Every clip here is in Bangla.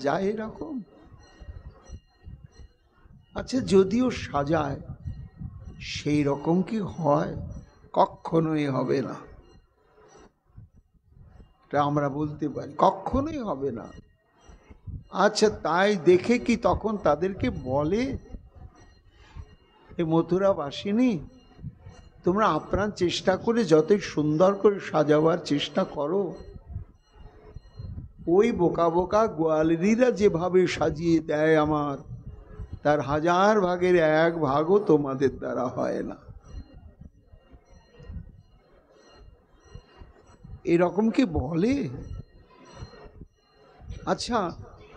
যায় এরকম? আচ্ছা, যদিও সাজায় সেই রকম কি হয়? কখনোই হবে না। এটা আমরা বলতে পারি, কখনোই হবে না। আচ্ছা, তাই দেখে কি তখন তাদেরকে বলে, এ মথুরাবাসিনী, তোমরা আপ্রাণ চেষ্টা করে যতই সুন্দর করে সাজাবার চেষ্টা করো, ওই বোকা বোকা গোয়ালিনীরা যেভাবে সাজিয়ে দেয় আমার, তার 1000 ভাগের 1 ভাগও তোমাদের দ্বারা হয় না। এরকম কি বলে? আচ্ছা,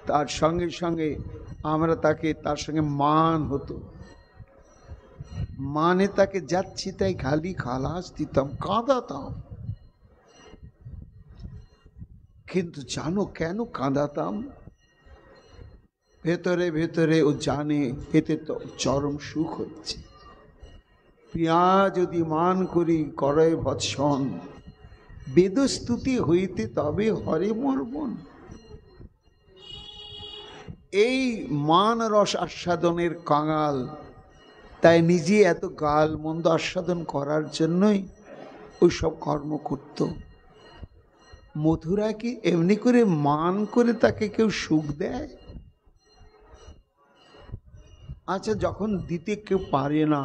তার সঙ্গে সঙ্গে আমরা তার সঙ্গে মান হতো, মানে তাকে যাচ্ছি তাই খালি খালাস দিতাম, কাঁদাতাম। কিন্তু জানো কেন কাঁদাতাম? ভেতরে ভেতরে ও জানে এতে তো চরম সুখ হচ্ছে। প্রিয়া যদি মান করি করে ভৎসন, বেদস্তুতি হইতে তবে হরে মর্বণ। এই মান রস আস্বাদনের কাঙাল, তাই নিজে এত গাল মন্দ আস্বাদন করার জন্যই ওই সব কর্ম করত। মথুরা কি এমনি করে মান করে তাকে কেউ সুখ দেয়? আচ্ছা, যখন দিতে কেউ পারে না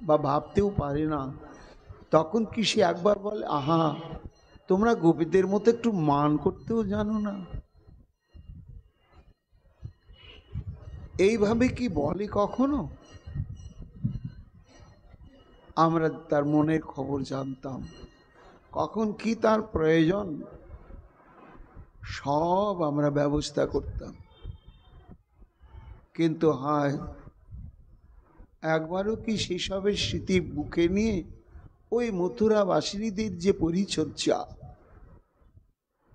বা ভাবতেও পারে না, তখন কি সে একবার বলে, আহা তোমরা গোপীদের মতো একটু মান করতেও জানো না? এইভাবে কি বলে কখনো? আমরা তার মনের খবর জানতাম, কখন কি তার প্রয়োজন সব আমরা ব্যবস্থা করতাম। কিন্তু হায়, একবারও কি সেসবের স্মৃতি বুকে নিয়ে ওই মথুরাবাসিনীদের যে পরিচর্যা,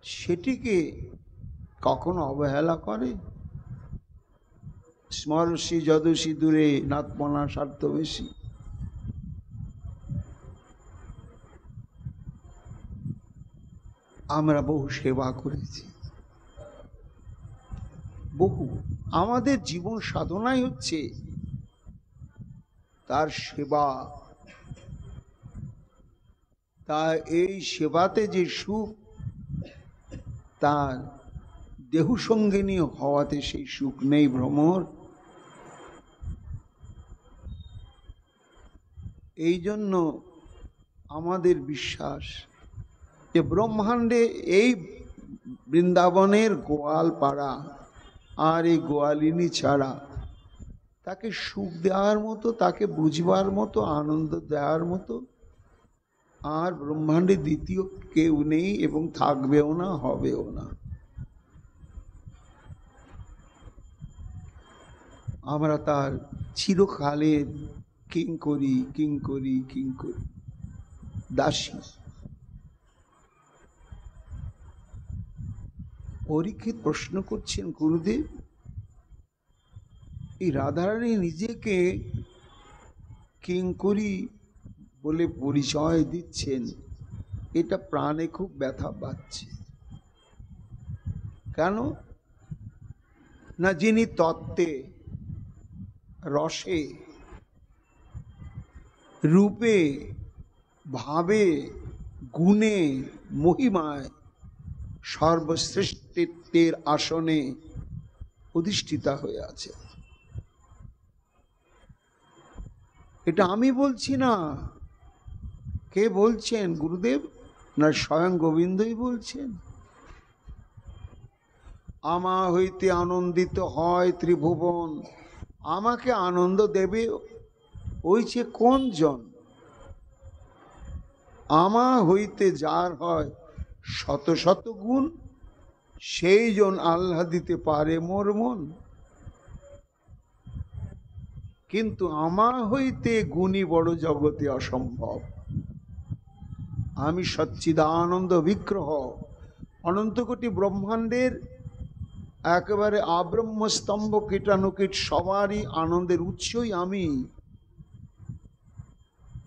সেটিকে কখনো অবহেলা করে? স্মরসী যদসী দূরে নাতমনা স্বার্থ বেশি। আমরা বহু সেবা করেছি, বহু। আমাদের জীবন সাধনাই হচ্ছে তার সেবা। তা এই সেবাতে যে সুখ, তার দেহ সঙ্গিনী হওয়াতে সেই সুখ নেই ভ্রমর। এই জন্য আমাদের বিশ্বাস যে ব্রহ্মাণ্ডে এই বৃন্দাবনের গোয়াল পাড়া আর এই গোয়ালিনী ছাড়া তাকে সুখ দেওয়ার মতো, তাকে বুঝবার মতো, আনন্দ দেওয়ার মতো আর ব্রহ্মাণ্ডে দ্বিতীয় কেউ নেই এবং থাকবেও না, হবেও না। আমরা তার চিরকালের কিঙ্করি কিঙ্করি কিঙ্করি দাসী। পরীক্ষিত প্রশ্ন করছেন, গুরুদেব এই রাধারানী নিজেকে কিঙ্করি বলে পরিচয় দিচ্ছেন, এটা প্রাণে খুব ব্যথা পাচ্ছে। কেন না, যিনি তত্ত্বে, রসে, রূপে, ভাবে, গুণে, মহিমায় সর্বশ্রেষ্ঠত্বের আসনে অধিষ্ঠিতা হয়ে আছে। এটা আমি বলছি না। কে বলছেন? গুরুদেব না স্বয়ং গোবিন্দই বলছেন। আমা হইতে আনন্দিত হয় ত্রিভুবন, আমাকে আনন্দ দেবে ওই যে কোন জন? আমা হইতে যার হয় শত শত গুণ, সেই জন আল্লাহ দিতে পারে মোর মন। কিন্তু আমা হইতে গুণী বড় জগতে অসম্ভব। আমি সচ্চিদানন্দ বিগ্রহ, অনন্ত কোটি ব্রহ্মাণ্ডের একেবারে আব্রহ্মস্তম্ভ কীটানুকীট সবারই আনন্দের উৎসই আমি।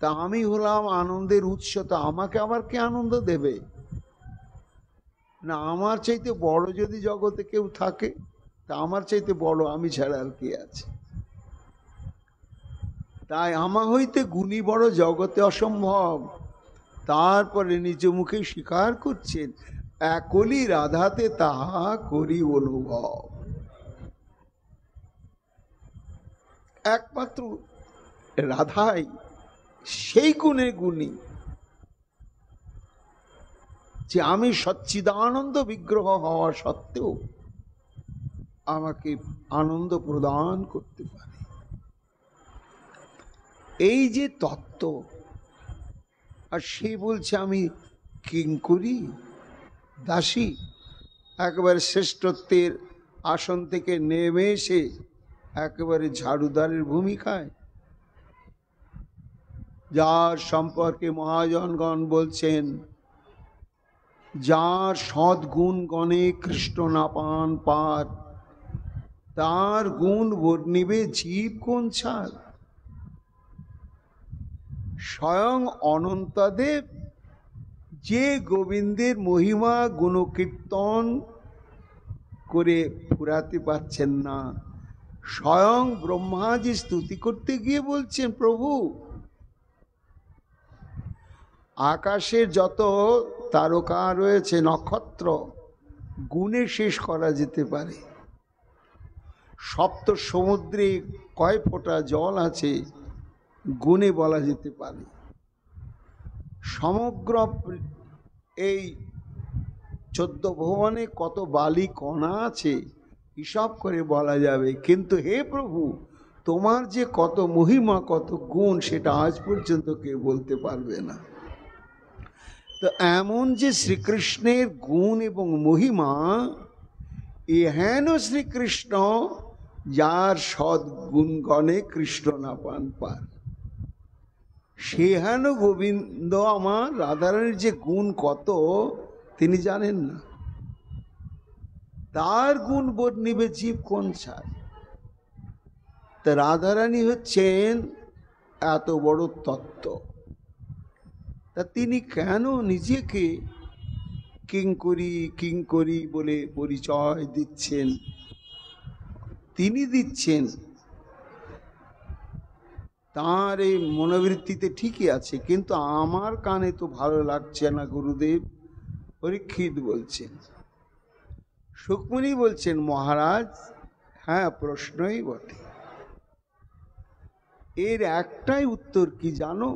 তা আমি হলাম আনন্দের উৎস, তা আমাকে আবার কে আনন্দ দেবে? না আমার চাইতে বড় যদি জগতে কেউ থাকে, তা আমার চাইতে বড় আমি ছাড়া আর কে আছে? তাই আমা হইতে গুণী বড় জগতে অসম্ভব। তারপরে নিজ মুখে স্বীকার করছেন, একলি রাধাতে তাহা করি অনুভব। একমাত্র রাধাই সেই গুণে গুণী যে আমি সচ্চিদানন্দ বিগ্রহ হওয়া সত্ত্বেও আমাকে আনন্দ প্রদান করতে পারে। এই যে তত্ত্ব, আর সে বলছে আমি কিঙ্করী দাসী, একেবারে শ্রেষ্ঠত্বের আসন থেকে নেমে এসে একেবারে ঝাড়ুদারের ভূমিকায়, যার সম্পর্কে মহাজনগণ বলছেন, যার সদ্গুণ গণে কৃষ্ণ না পান পার, তার গুণ বর্ণিবে জীব কোন ছাড়। স্বয়ং অনন্তদেব যে গোবিন্দের মহিমা গুণকীর্তন করে ফুরাতে পারছেন না, স্বয়ং ব্রহ্মাজি স্তুতি করতে গিয়ে বলছেন, প্রভু আকাশের যত তারকা রয়েছে, নক্ষত্র, গুণে শেষ করা যেতে পারে। সপ্ত সমুদ্রে কয় ফোঁটা জল আছে, গুণে বলা যেতে পারে। সমগ্র এই 14 ভুবনে কত বালি কণা আছে, হিসাব করে বলা যাবে। কিন্তু হে প্রভু, তোমার যে কত মহিমা, কত গুণ, সেটা আজ পর্যন্ত কেউ বলতে পারবে না। তো এমন যে শ্রীকৃষ্ণের গুণ এবং মহিমা, এহেন শ্রীকৃষ্ণ যার সদ্গুণগণে কৃষ্ণ না পান পার, সে হেন গোবিন্দ আমার রাধারানীর যে গুণ কত তিনি জানেন না। তার গুণ বর্ণিবে জীব কোন ছাড়। তা রাধারানী হচ্ছেন এত বড় তত্ত্ব, তা তিনি কেন নিজেকে কিঙ্করী কিঙ্করী বলে পরিচয় দিচ্ছেন? তিনি দিচ্ছেন, তার এই মনোবৃত্তিতে ঠিকই আছে, কিন্তু আমার কানে তো ভালো লাগছে না গুরুদেব। পরীক্ষিত বলছেন, সুকমণি বলছেন, মহারাজ হ্যাঁ, প্রশ্নই বটে। এর একটাই উত্তর কি জানো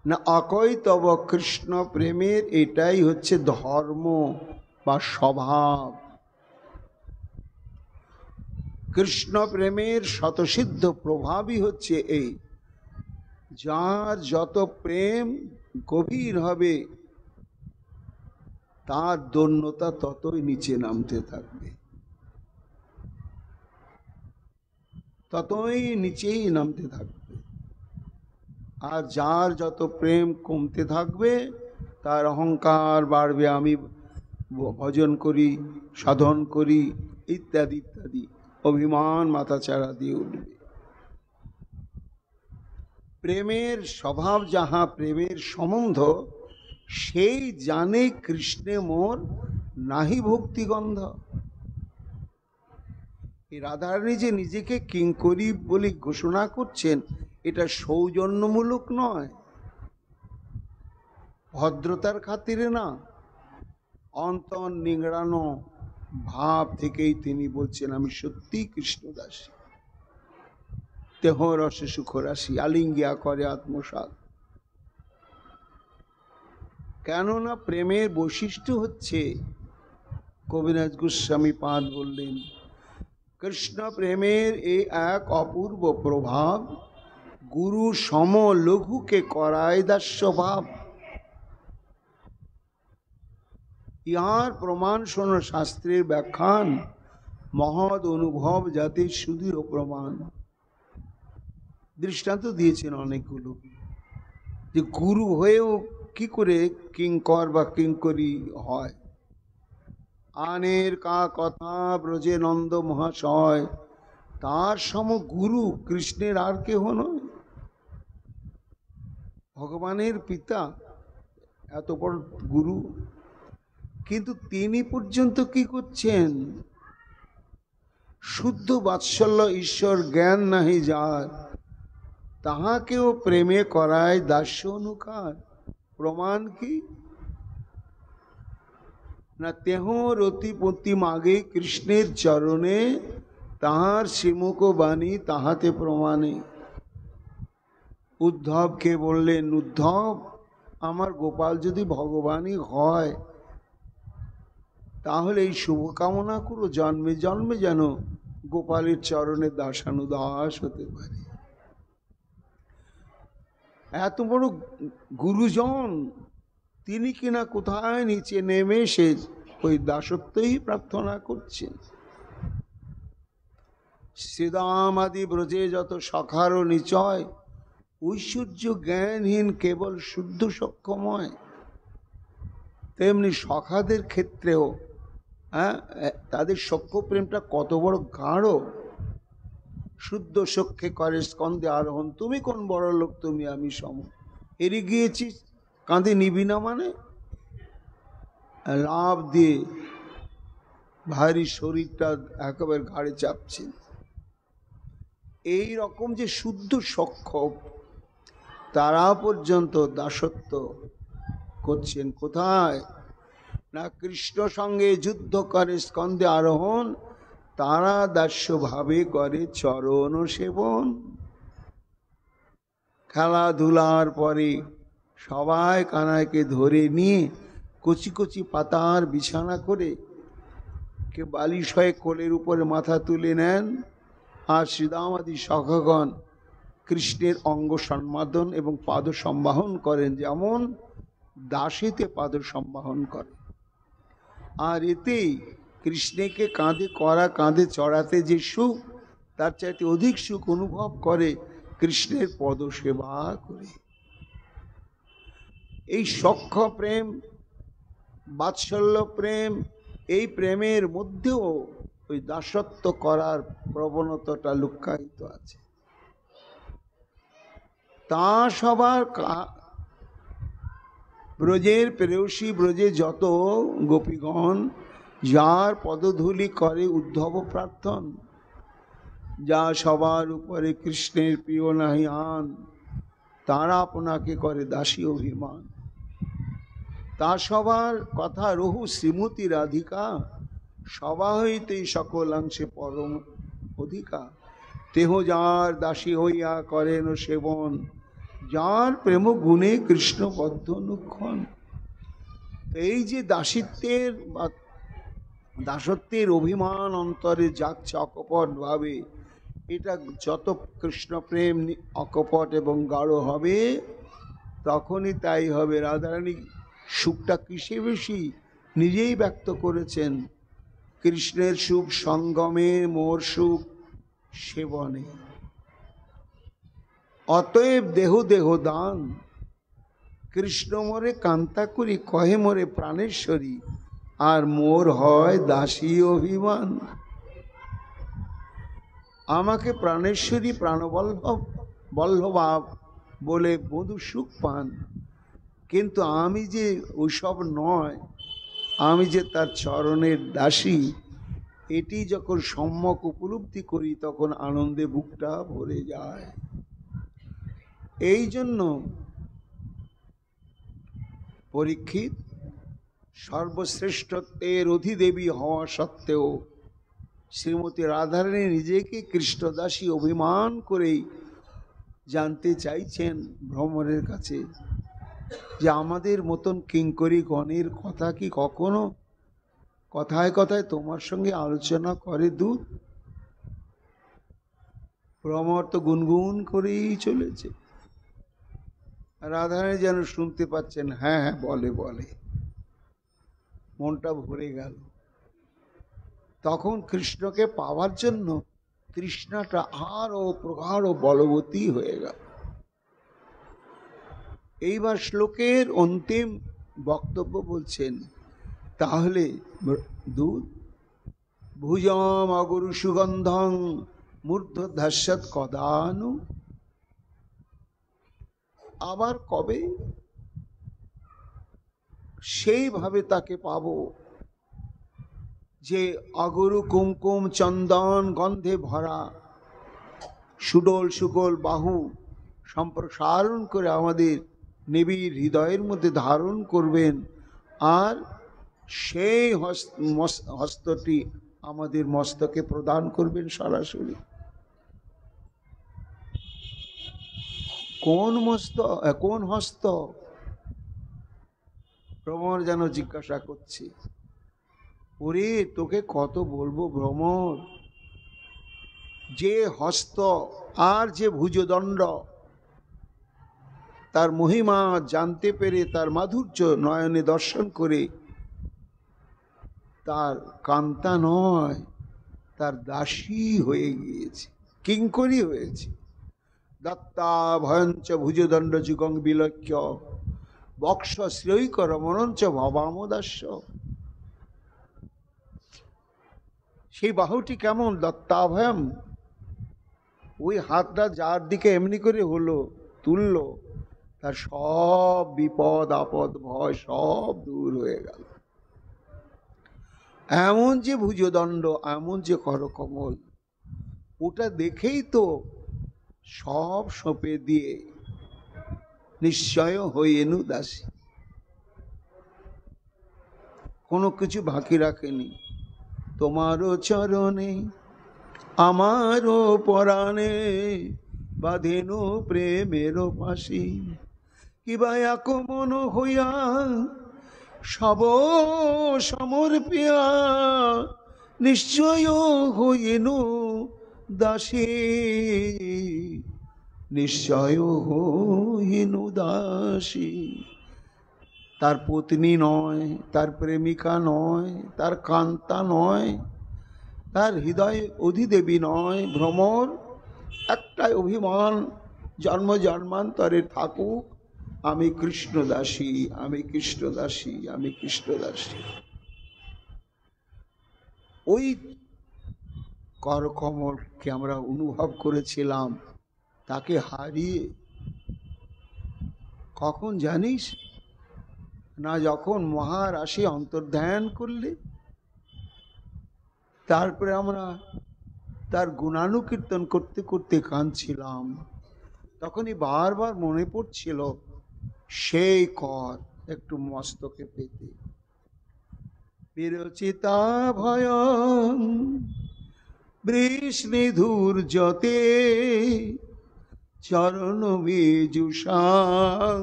না? অকই তব কৃষ্ণ প্রেমের এটাই হচ্ছে ধর্ম বা স্বভাব। কৃষ্ণ প্রেমের শতসিদ্ধ প্রভাবই হচ্ছে এই, যার যত প্রেম গভীর হবে তার দৈন্যতা ততই নিচে নামতে থাকবে, ততই নিচেই নামতে থাকবে। আর যার যত প্রেম কমতে থাকবে তার অহংকার বাড়বে, আমি ভজন করি, সাধন করি, ইত্যাদি ইত্যাদি, অভিমান মাথাচাড়া দিয়ে উঠবে। প্রেমের স্বভাব যাহা, প্রেমের সম্বন্ধ, সেই জানে কৃষ্ণে মোর নাহি ভক্তিগন্ধ। এই রাধারানী যে নিজেকে কিঙ্করী বলে ঘোষণা করছেন, এটা সৌজন্যমূলক নয়, ভদ্রতার খাতিরে না, অন্তর নিংড়ানো ভাব থেকেই তিনি বলছেন, আমি সত্যিই কৃষ্ণদাসী। দেহ রসে সুখরাশি, আলিঙ্গিয়া করে আত্মসাৎ। কেননা প্রেমের বৈশিষ্ট্য হচ্ছে, কবিরাজ গোস্বামী পাদ বললেন, কৃষ্ণ প্রেমের এই এক অপূর্ব প্রভাব, গুরু সম লঘুকে করায় দাস্য ভাব। ইহার প্রমাণ শোনো শাস্ত্রের ব্যাখ্যান, মহৎ অনুভব জাতির সুদৃঢ় প্রমাণ। দৃষ্টান্ত দিয়েছেন অনেকগুলো, যে গুরু হয়েও কি করে কিঙ্কর বা কিঙ্করী হয়। আনের কা কথা ব্রজে নন্দ মহাশয়, তার সম গুরু কৃষ্ণের আর কেহ নয়। ভগবানের পিতা এত বড় গুরু, কিন্তু তিনি পর্যন্ত কি করছেন? শুদ্ধ বাৎসল্য ঈশ্বর জ্ঞান নাহি যার, তাহাকেও প্রেমে করায় দাস্য অনুকার। প্রমাণ কি না, তেহ রতিপতি মাগে কৃষ্ণের চরণে, তাহার শ্রীমুখ বাণী তাহাতে প্রমাণে। উদ্ধবকে বললেন, উদ্ধব, আমার গোপাল যদি ভগবানই হয় তাহলে এই শুভকামনা করো, জন্মে জন্মে যেন গোপালের চরণে দাসানুদাস হতে পারে। এত বড় গুরুজন তিনি কিনা কোথায় নিচে নেমে সে ওই দাসত্বই প্রার্থনা করছেন। শ্রীদাম আদি ব্রজে যত সখারও নিচয়, ঐশ্বর্য জ্ঞানহীন কেবল শুদ্ধ সক্ষময়। তেমনি সখাদের ক্ষেত্রেও তাদের সখ্য প্রেমটা কত বড় গাঢ়। শুদ্ধ সখ্যে করে স্কন্ধে আরোহণ, তুমি কোন বড় লোক, তুমি আমি সম। এড়ে গিয়েছিস, কাঁধে নিবি না মানে লাভ দিয়ে ভারী শরীরটা একেবারে ঘাড়ে চাপছে। এই রকম যে শুদ্ধ সখ্য, তারা পর্যন্ত দাসত্ব করছেন কোথায় না, কৃষ্ণ সঙ্গে যুদ্ধ করে স্কন্ধে আরোহণ, তারা দাস্যভাবে করে চরণ সেবন। খেলাধুলার পরে সবাই কানাইকে ধরে নিয়ে কচি কচি পাতার বিছানা করে কে বালিশ হয়ে কোলের উপরে মাথা তুলে নেন, আর শ্রীদামাদি সখাগণ কৃষ্ণের অঙ্গ সম্মাদন এবং পাদ সম্বাহন করেন, যেমন দাসীতে পাদ সম্বাহন করে। আর এতেই কৃষ্ণকে কাঁধে করা, কাঁধে চড়াতে যে সুখ, তার চাইতে অধিক সুখ অনুভব করে কৃষ্ণের পদ সেবা করে। এই সখ্য প্রেম, বাৎসল্য প্রেম, এই প্রেমের মধ্যেও ওই দাসত্ব করার প্রবণতাটা লুক্কায়িত আছে। তা সবার ব্রজের প্রেয়সী, ব্রজে যত গোপীগণ, যার পদধূলি করে উদ্ধব প্রার্থন, যা সবার উপরে কৃষ্ণের প্রিয় নাহি আন, তারা আপনাকে করে দাসী অভিমান। তা সবার কথা রহু শ্রীমতী রাধিকা, সবা হইতে সকলাংশে পরম অধিকা। তেহ যার দাসী হইয়া করেন সেবন, যার প্রেম গুণে কৃষ্ণ বদ্ধ অনুক্ষণ। এই যে দাসিত্বের বা দাসত্বের অভিমান অন্তরে জাগছে অকপট ভাবে, এটা যত কৃষ্ণ প্রেম অকপট এবং গাঢ় হবে, তখনই তাই হবে। রাধারানী সুখটা কিসে বেশি নিজেই ব্যক্ত করেছেন, কৃষ্ণের সুখ সঙ্গমে, মোর সুখ সেবনে। অতএব দেহ দেহ দান, কৃষ্ণ মোরে কান্তা করি, কহে মোরে প্রাণেশ্বরী, আর মোর হয় দাসী অভিমান। আমাকে প্রাণেশ্বরী, প্রাণবল্লভ বল্লভা বলে বধূ সুখ পান, কিন্তু আমি যে ওইসব নয়, আমি যে তার চরণের দাসী, এটি যখন সম্যক উপলব্ধি করি তখন আনন্দে বুকটা ভরে যায়। এই জন্য পরীক্ষিত সর্বশ্রেষ্ঠত্বের অধিদেবী হওয়া সত্ত্বেও শ্রীমতী রাধারানী নিজেকে কৃষ্ণদাসী অভিমান করেই জানতে চাইছেন ভ্রমরের কাছে যে আমাদের মতন কিঙ্করী গণের কথা কি কখনো কথায় কথায় তোমার সঙ্গে আলোচনা করে দূত? ভ্রমর তো গুনগুন করেই চলেছে। রাধারানী যেন শুনতে পাচ্ছেন, হ্যাঁ হ্যাঁ বলে বলে, মনটা ভরে গেল। তখন কৃষ্ণকে পাওয়ার জন্য তৃষ্ণাটা আরো প্রগাঢ় বলবতী হয়ে গেল। এইবার শ্লোকের অন্তিম বক্তব্য বলছেন, তাহলে দুধ ভুজম অগুরু সুগন্ধং মূর্ধধ্বস্যৎ কদানু, আবার কবে সেইভাবে তাকে পাবো যে অগুরু কুমকুম চন্দন গন্ধে ভরা সুডোল সুগোল বাহু সম্প্রসারণ করে আমাদের নিবিড় হৃদয়ের মধ্যে ধারণ করবেন, আর সেই হস্তটি আমাদের মস্তকে প্রদান করবেন সরাসরি। কোন হস্ত? ভ্রমর যেন জিজ্ঞাসা করছে, ওরে তোকে কত বলবো ভ্রমর, যে হস্ত আর যে ভুজদণ্ড, তার মহিমা জানতে পেরে, তার মাধুর্য নয়নে দর্শন করে, তার কান্তা নয়, তার দাসী হয়ে গিয়েছে, কিঙ্করী হয়েছে। দত্তা ভয়ঞ্চ ভুজদণ্ড যুগং বিলক্ষ্য বক্ষ শ্রৈক রমণঞ্চ ভবামদাস্য। সেই বাহুটি কেমন? দত্তাভয়ম, ওই হাতটা যার দিকে এমনি করে হলো, তুললো, তার সব বিপদ আপদ ভয় সব দূর হয়ে গেল। এমন যে ভুজদণ্ড, এমন যে করকমল, ওটা দেখেই তো সব সঁপে দিয়ে নিশ্চয় হইয়েনু দাসী, কোনো কিছু বাকি রাখেনি। তোমারও চরণে আমারও পরাণে বাঁধেনু প্রেমের পাশি, কিবা এক মন হইয়া সব সমর্পিয়া নিশ্চয় হইনু দাসী, নিশ্চয় হইনু দাসী। তার পত্নী নয়, তার প্রেমিকা নয়, তার কান্তা নয়, তার হৃদয় অধিদেবী নয়। ভ্রমর একটাই অভিমান, জন্ম জন্মান্তরে থাকুক আমি কৃষ্ণ দাসী, আমি কৃষ্ণ দাসী, আমি কৃষ্ণ দাসী। ওই করকমলকে আমরা অনুভব করেছিলাম, তাকে হারিয়ে কখন জানিস না, যখন মহারাশি অন্তর্ধান করলে, তারপরে আমরা তার গুণানুকীর্তন করতে করতে কাঁদছিলাম, তখনই বারবার মনে পড়ছিল সেই কর একটু মস্তকে পেতে। বিরচিতা ভয়ং বৃষ্ণিধূর্যতে চরণ বিজুষাং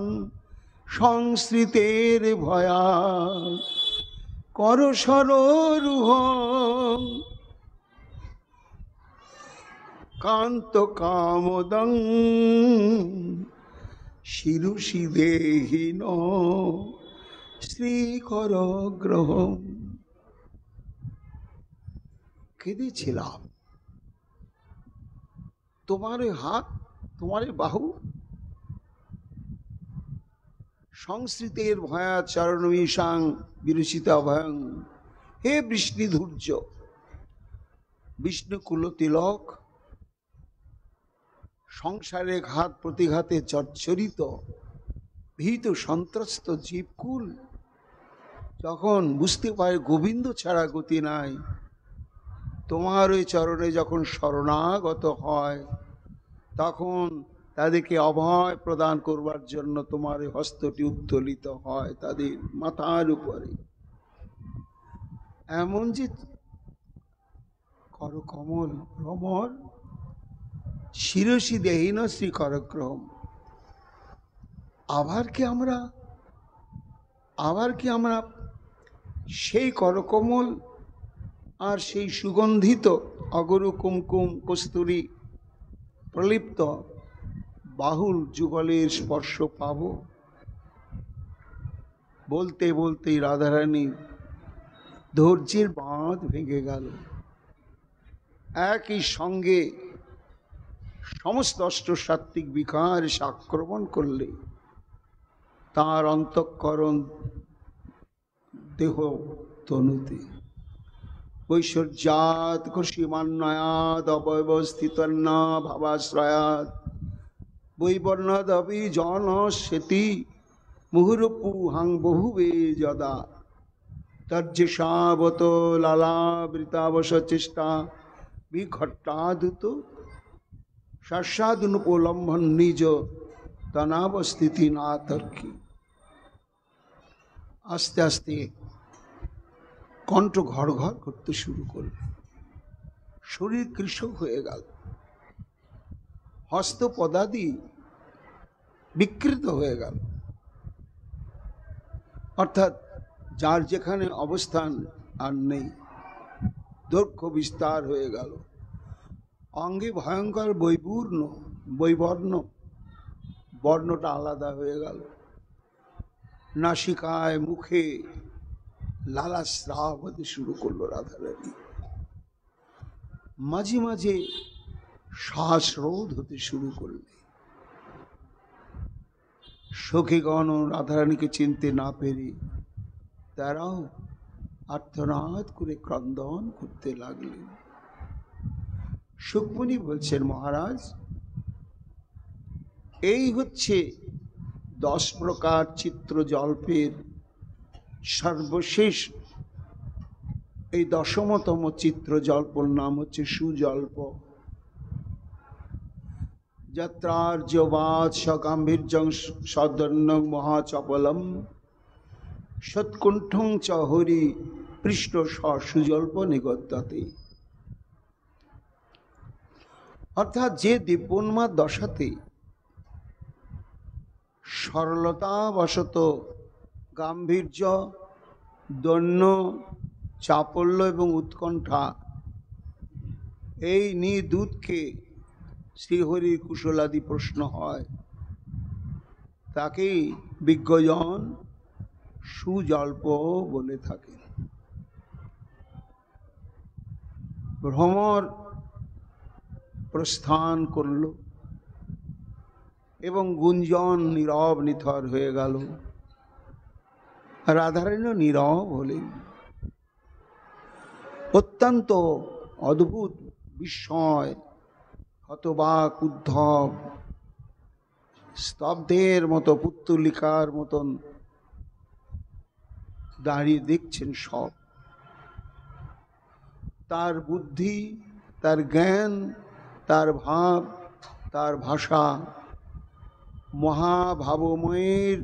সংস্কৃতের ভয়া কর সরোরুহ কান্ত কামদং শিরুষি দেহিন শ্রীকর গ্রহ। কেঁদেছিলাম, তোমার হাত, তোমার বাহু, সংস্কৃতের ভয়া চরণ বিষাং বিরচিতা ভয়ং। হে বৃষ্ণিধূর্য, বিষ্ণুকুল তিলক, সংসারে ঘাত প্রতিঘাতে চর্চরিত ভীত সন্ত্রস্ত জীবকুল যখন বুঝতে পারে গোবিন্দ ছাড়া গতি নাই, তোমার ওই চরণে যখন শরণাগত হয়, তখন তাদেরকে অভয় প্রদান করবার জন্য তোমার ওই হস্তটি উত্তোলিত হয় তাদের মাথার উপরে। এমন যে করকমল ভ্রমর, শিরসি দেহিন শ্রী করগ্রহম। আবার কি আমরা সেই করকমল আর সেই সুগন্ধিত অগরু কুমকুম কস্তুরী প্রলিপ্ত বাহুল যুগলের স্পর্শ পাব? বলতে বলতেই রাধারানীর ধৈর্যের বাঁধ ভেঙে গেল। একই সঙ্গে সমস্ত অষ্টসাত্ত্বিক বিকার এসে আক্রমণ করলে তার অন্তঃকরণ দেহ তনুতে ঐশ্বর্যাৎ খুশিমান্নয়াৎ অব্যবস্থিতন্না ভাবাশ্রয়াৎ বৈবর্ণাদপি জন সেতি মুহুরপুহাং বহুবে যদা তজ্জেষাবত লালাবৃতাবশ চেষ্টা বিঘট্টাদুত শাস্বাদুনুপলম্বন নিজ তনাবস্থিতি না তর্কি। আস্তে আস্তে কণ্ঠ ঘর ঘর করতে শুরু করল, শরীর কৃশক হয়ে গেল, হস্ত পদাদি বিকৃত হয়ে গেল, অর্থাৎ যার যেখানে অবস্থান আর নেই, দৈর্ঘ্য বিস্তার হয়ে গেল, অঙ্গে ভয়ঙ্কর বৈবর্ণ, বর্ণটা আলাদা হয়ে গেল, নাসিকায় মুখে লালাস্রাব হতে শুরু করলো রাধারানী, মাঝে মাঝে শ্বাসরোধ হতে শুরু করলে। সখীগণ রাধারানীকে চিনতে না পেরে তারাও আর্তনাদ করে ক্রন্দন করতে লাগলেন। সুকমণি বলছেন, মহারাজ, এই হচ্ছে 10 প্রকার চিত্র জল্পের সর্বশেষ, এই 10তম চিত্র জল্পর নাম হচ্ছে সুজল্প। যত্রার্যবাদ সগাম্ভীর্যং সদন্যং মহাচপলম সৎকুণ্ঠং চ হরি পৃষ্ঠ সুজল্প নিগদ্যতে। অর্থাৎ যে দিব্যোন্মাদ দশাতে সরলতাবশত গাম্ভীর্য, দৈন্য, চাপল্য এবং উৎকণ্ঠা এই নিদূতকে শ্রীহরির কুশলাদি প্রশ্ন হয়, তাকেই বিজ্ঞজন সুজল্প বলে থাকেন। ভ্রমর প্রস্থান করল এবং গুঞ্জন নীরব নিথর হয়ে গেল। রাধারানীও নীরব হলেন। অত্যন্ত অদ্ভুত বিস্ময়, হতবাক, উদ্ধব, স্তব্ধের মতো, পুত্তলিকার মতন দাঁড়িয়ে দেখছেন সব। তার বুদ্ধি, তার জ্ঞান, তার ভাব, তার ভাষা মহাভাবময়ের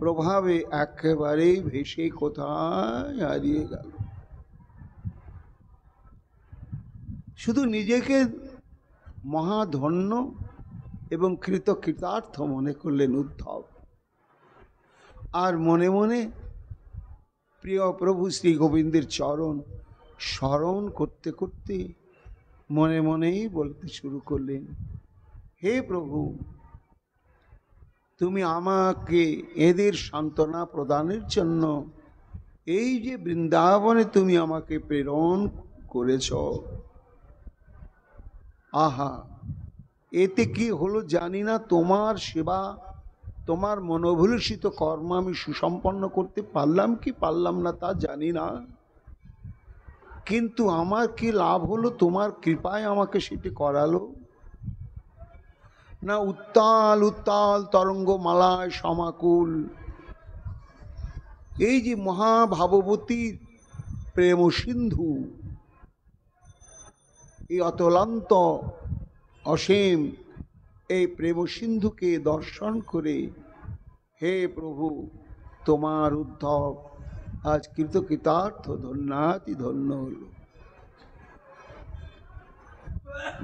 প্রভাবে একেবারে ভেসে কোথায় হারিয়ে গেল। শুধু নিজেকে মহাধন্য এবং কৃতকৃতার্থ মনে করলেন উদ্ধব, আর মনে মনে প্রিয় প্রভু শ্রী গোবিন্দের চরণ স্মরণ করতে করতে মনে মনেই বলতে শুরু করলেন, হে প্রভু, তুমি আমাকে এদের সান্ত্বনা প্রদানের জন্য এই যে বৃন্দাবনে তুমি আমাকে প্রেরণ করেছ, আহা, এতে কি হলো জানি না, তোমার সেবা, তোমার মনোভুলসিত কর্ম আমি সুসম্পন্ন করতে পারলাম কি পারলাম না তা জানি না, কিন্তু আমার কি লাভ হলো, তোমার কৃপায় আমাকে সেটি করালো না। উত্তাল উত্তাল তরঙ্গ মালায় সমাকুল এই যে মহাভাববতীর প্রেম সিন্ধু, এই অতলান্ত অসীম এই প্রেম সিন্ধুকে দর্শন করে, হে প্রভু, তোমার উদ্ধব আজ কৃতকৃতার্থ, ধন্যাতি ধন্য হল।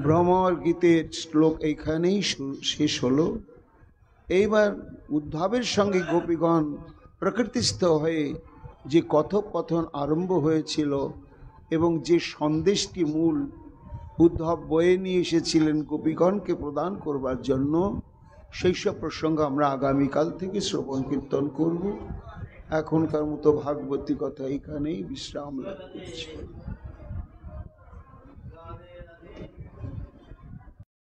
ভ্রমর গীতের শ্লোক এইখানেই শেষ হলো। এইবার উদ্ধবের সঙ্গে গোপীগণ প্রকৃতিস্থ হয়ে যে কথোপকথন আরম্ভ হয়েছিল এবং যে সন্দেশটি মূল উদ্ধব বয়ে নিয়ে এসেছিলেন গোপীগণকে প্রদান করবার জন্য, সেই সব প্রসঙ্গ আমরা আগামীকাল থেকে শ্রবণ কীর্তন করব। এখনকার মতো ভাগবতী কথা এখানেই বিশ্রাম লাভ করছি।